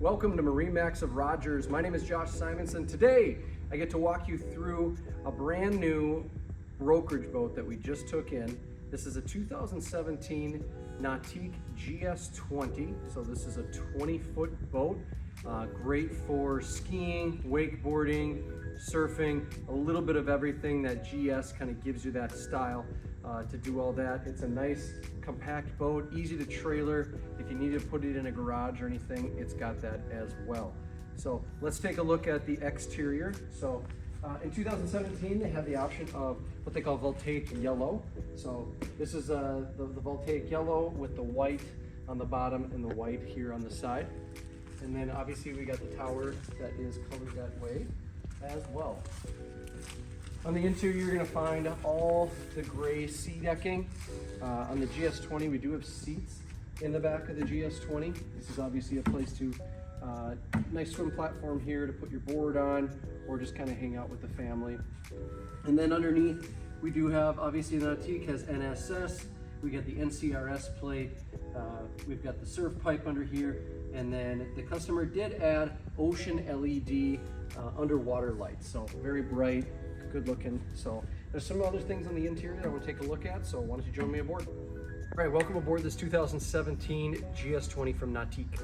Welcome to MarineMax of Rogers. My name is Josh Simonson. Today, I get to walk you through a brand new brokerage boat that we just took in. This is a 2017 Nautique GS20. So this is a 20-foot boat. Great for skiing, wakeboarding, surfing, a little bit of everything. That GS kind of gives you that style to do all that. It's a nice compact boat, easy to trailer. If you need to put it in a garage or anything, it's got that as well. So let's take a look at the exterior. So in 2017, they have the option of what they call voltaic yellow. So this is the voltaic yellow with the white on the bottom and the white here on the side. And then obviously we got the tower that is colored that way as well. On the interior, you're going to find all the gray sea decking. On the GS20, we do have seats in the back of the GS20. This is obviously a place to, nice swim platform here to put your board on or just kind of hang out with the family. And then underneath, we do have, obviously the Nautique has NSS. We got the NCRS plate. We've got the surf pipe under here. And then the customer did add ocean LED underwater lights. So very bright, good looking. So there's some other things on the interior that I want to take a look at. So why don't you join me aboard? All right, welcome aboard this 2017 GS20 from Nautique.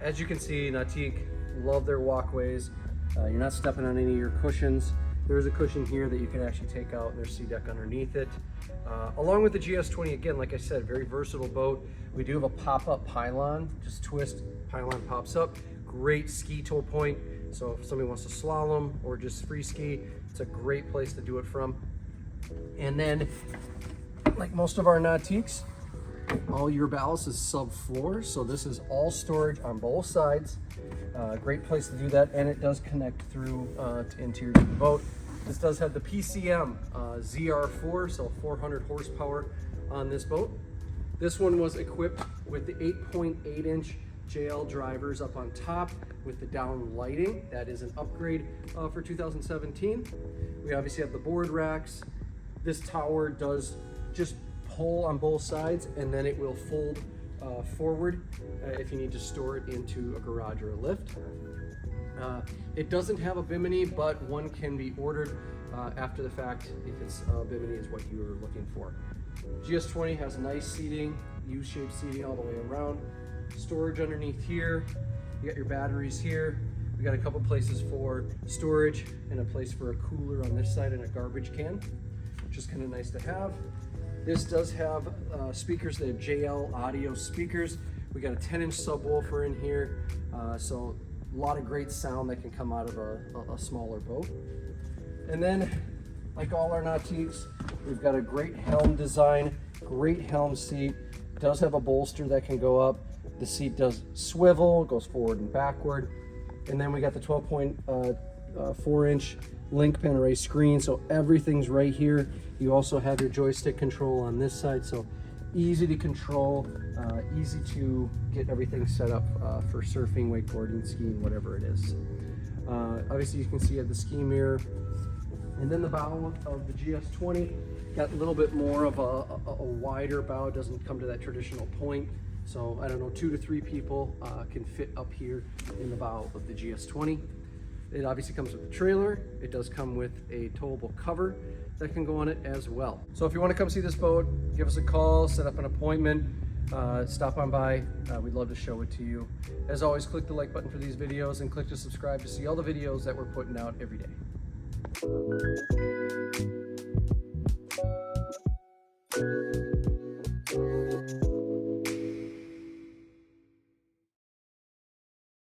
As you can see, Nautique love their walkways. You're not stepping on any of your cushions. There's a cushion here that you can actually take out, and there's sea deck underneath it. Along with the GS20, again, like I said, very versatile boat. We do have a pop-up pylon, just twist, pylon pops up. Great ski tow point. So if somebody wants to slalom or just free ski, it's a great place to do it from. And then, like most of our Nautiques, all your ballast is subfloor. So this is all storage on both sides. Great place to do that, and it does connect through to interior of the boat. This does have the PCM ZR4, so 400 horsepower on this boat. This one was equipped with the 8.8-inch JL drivers up on top with the down lighting. That is an upgrade for 2017. We obviously have the board racks. This tower does just pull on both sides, and then it will fold forward if you need to store it into a garage or a lift. It doesn't have a bimini, but one can be ordered after the fact if it's bimini is what you are looking for. GS20 has nice seating, U-shaped seating all the way around. Storage underneath here. You got your batteries here. We got a couple places for storage and a place for a cooler on this side and a garbage can, which is kind of nice to have. This does have speakers. They have JL audio speakers. We got a 10-inch subwoofer in here, so a lot of great sound that can come out of a smaller boat. And then, like all our Nautiques, we've got a great helm design, great helm seat. It does have a bolster that can go up. The seat does swivel, goes forward and backward. And then we got the 12.4-inch link pen array screen, so everything's right here. You also have your joystick control on this side, so easy to control, easy to get everything set up for surfing, wakeboarding, skiing, whatever it is. Obviously you can see you have the ski mirror. And then the bow of the GS20 got a little bit more of a wider bow. It doesn't come to that traditional point. So I don't know, 2 to 3 people can fit up here in the bow of the GS20. It obviously comes with a trailer. It does come with a towable cover that can go on it as well. So if you want to come see this boat, give us a call, set up an appointment, stop on by. We'd love to show it to you. As always, click the like button for these videos and click to subscribe to see all the videos that we're putting out every day.